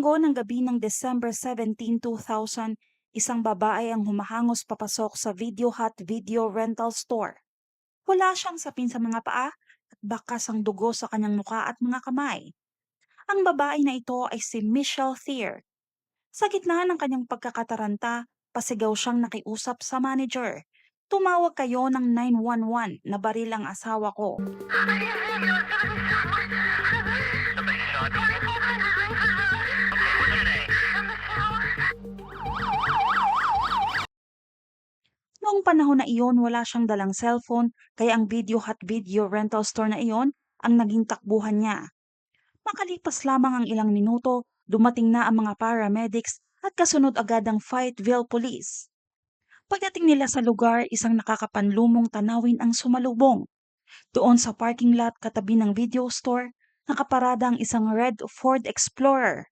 Linggo ng gabi ng December 17, 2000, isang babae ang humahangos papasok sa Video Hut Video Rental Store. Wala siyang sapin sa mga paa at bakas ang dugo sa kanyang mukha at mga kamay. Ang babae na ito ay si Michelle Thier. Sa gitna ng kanyang pagkakataranta, pasigaw siyang nakiusap sa manager. Tumawag kayo ng 911 na baril ang asawa ko. Noong panahon na iyon, wala siyang dalang cellphone, kaya ang Video Hut Video Rental Store na iyon ang naging takbuhan niya. Makalipas lamang ang ilang minuto, dumating na ang mga paramedics at kasunod agad ang Fayetteville Police. Pagdating nila sa lugar, isang nakakapanlumong tanawin ang sumalubong. Doon sa parking lot katabi ng video store, nakaparada ang isang red Ford Explorer.